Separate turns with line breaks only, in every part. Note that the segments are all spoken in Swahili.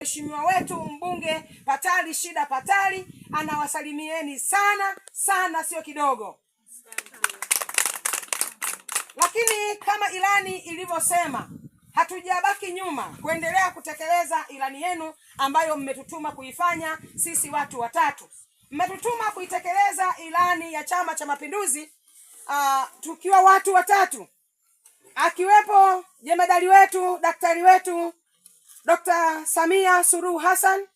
Mheshimiwa wetu mbunge Patali Shida Patali anawasalimieni sana sana, sio kidogo. Lakini kama ilani ilivyosema, hatujabaki nyuma kuendelea kutekeleza ilani yenu ambayo mmetutuma kuifanya sisi watu watatu. Mmetutuma kuitekeleza ilani ya Chama cha Mapinduzi tukiwa watu watatu, akiwepo jemadari wetu, daktari wetu Dr. Samia Suluhu Hassan,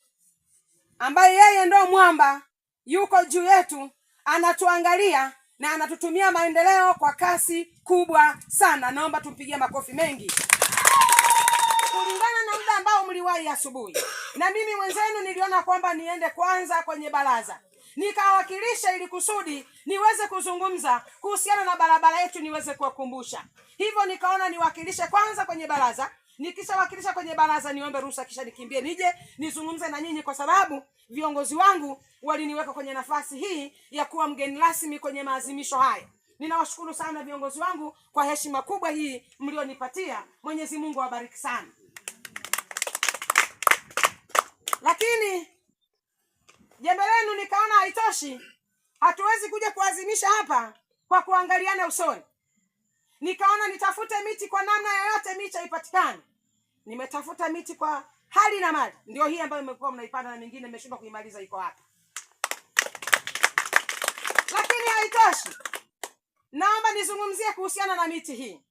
ambaye yeye ndo mwamba, yuko juu yetu, anatuangalia na anatutumia maendeleo kwa kasi kubwa sana. Naomba tumpigie makofi mengi. Kulingana na muda ambao mliwahi asubuhi, na mimi mwenzenu niliona kwamba niende kwanza kwenye baraza nikawakilisha, ili kusudi niweze kuzungumza kuhusiana na barabara yetu, niweze kuwakumbusha. Hivyo nikaona niwakilishe kwanza kwenye baraza. Nikishawakilisha kwenye baraza niombe ruhusa, kisha nikimbie nije nizungumze na nyinyi, kwa sababu viongozi wangu waliniweka kwenye nafasi hii ya kuwa mgeni rasmi kwenye maadhimisho haya. Ninawashukuru sana viongozi wangu kwa heshima kubwa hii mlionipatia. Mwenyezi Mungu awabariki sana. Lakini jembe lenu nikaona haitoshi, hatuwezi kuja kuadhimisha hapa kwa kuangaliana usoni. Nikaona nitafute miti kwa namna yoyote, miti haipatikani. Nimetafuta miti kwa hali na mali, ndio hii ambayo mmekuwa mnaipanda, na mingine nimeshindwa kuimaliza, iko hapa. Lakini haitoshi, naomba nizungumzie kuhusiana na miti hii.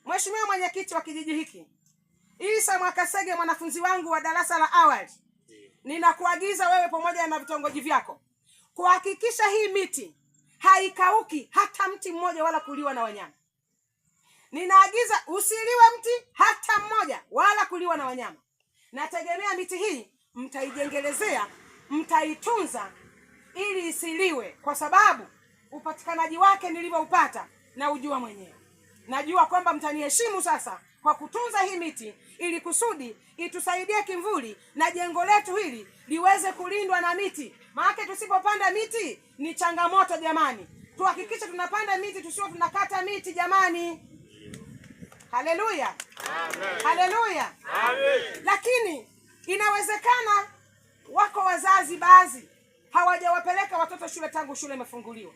Mheshimiwa mwenyekiti wa kijiji hiki, Isa Mwakasege, mwanafunzi wangu wa darasa la awali, ninakuagiza wewe pamoja na vitongoji vyako kuhakikisha hii miti haikauki hata mti mmoja wala kuliwa na wanyama. Ninaagiza usiliwe mti hata mmoja wala kuliwa na wanyama. Nategemea miti hii mtaijengelezea, mtaitunza ili isiliwe, kwa sababu upatikanaji wake nilivyoupata na ujua mwenyewe. Najua kwamba mtaniheshimu sasa kwa kutunza hii miti, ili kusudi itusaidie kimvuli na jengo letu hili liweze kulindwa na miti. Maana tusipopanda miti ni changamoto jamani. Tuhakikishe tunapanda miti, tusiwe tunakata miti jamani. Haleluya. Amen. Haleluya. Amen. Lakini inawezekana wako wazazi baadhi hawajawapeleka watoto shule tangu shule imefunguliwa.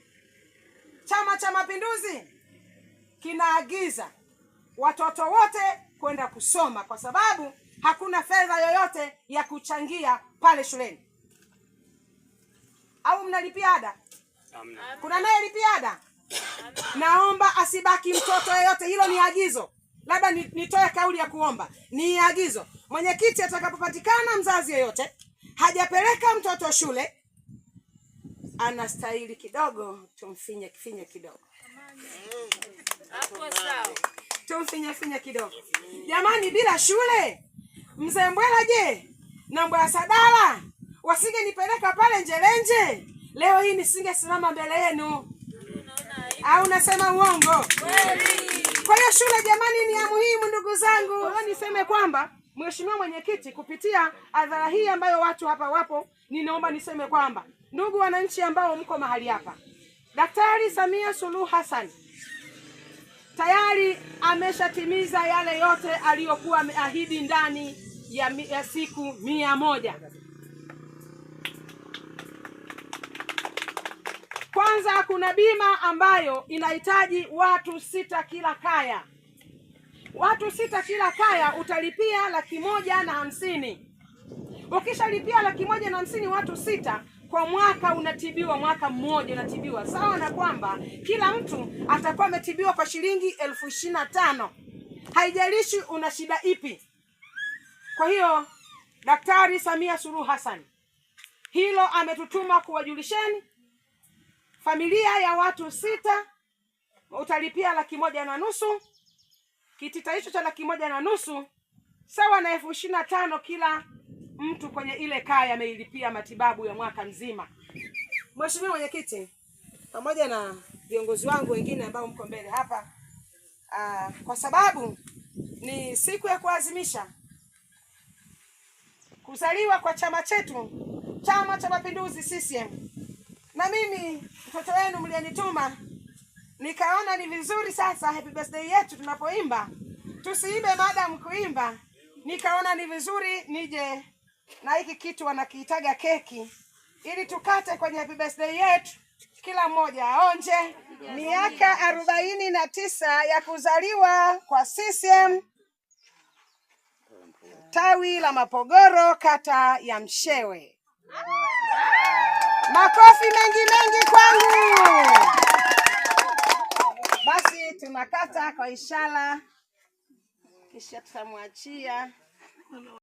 Chama cha Mapinduzi kinaagiza watoto wote kwenda kusoma, kwa sababu hakuna fedha yoyote ya kuchangia pale shuleni. Au mnalipia ada? Kuna naye lipia ada? Naomba asibaki mtoto yoyote. Hilo ni agizo. Labda nitoe kauli ya kuomba. Ni agizo. Mwenyekiti, atakapopatikana mzazi yeyote hajapeleka mtoto shule, anastahili kidogo tumfinye kidogo. Hapo sawa. Tumfinye kidogo. Jamani, bila shule Mzee Mbwela je na Mbwela Sadala wasinge nipeleka pale Njelenje, leo hii nisingesimama mbele yenu. Au nasema uongo? Kwa hiyo shule jamani ni ya muhimu ndugu zangu. Niseme kwamba Mheshimiwa mwenyekiti, kupitia adhara hii ambayo watu hapa wapo, ninaomba niseme kwamba ndugu wananchi ambao mko mahali hapa, Daktari Samia Suluhu Hassan tayari ameshatimiza yale yote aliyokuwa ameahidi ndani ya siku 100. Kwanza kuna bima ambayo inahitaji watu 6 kila kaya. Watu 6 kila kaya utalipia 150,000. Ukishalipia 150,000 watu 6 kwa mwaka unatibiwa, mwaka mmoja unatibiwa. Sawa na kwamba kila mtu atakuwa ametibiwa kwa shilingi 25,000. Haijalishi una shida ipi. Kwa hiyo Daktari Samia Suluhu Hassan hilo ametutuma kuwajulisheni. Familia ya watu 6 utalipia 150,000. Kitita hicho cha 150,000 sawa na 25,000 kila mtu kwenye ile kaya ameilipia matibabu ya mwaka mzima. Mheshimiwa mwenyekiti, pamoja na viongozi wangu wengine ambao mko mbele hapa, kwa sababu ni siku ya kuadhimisha kuzaliwa kwa chama chetu, Chama cha Mapinduzi CCM, na mimi mtoto wenu mlianituma, nikaona ni vizuri sasa happy birthday yetu tunapoimba tusiimbe madam kuimba, nikaona ni vizuri nije na hiki kitu wanakiitaga keki, ili tukate kwenye happy birthday yetu, kila mmoja aonje miaka 49 ya kuzaliwa kwa CCM tawi la Mapogoro, kata ya Mshewe. Makofi mengi mengi kwangu. Basi tunakata kwa ishara, kisha tutamwachia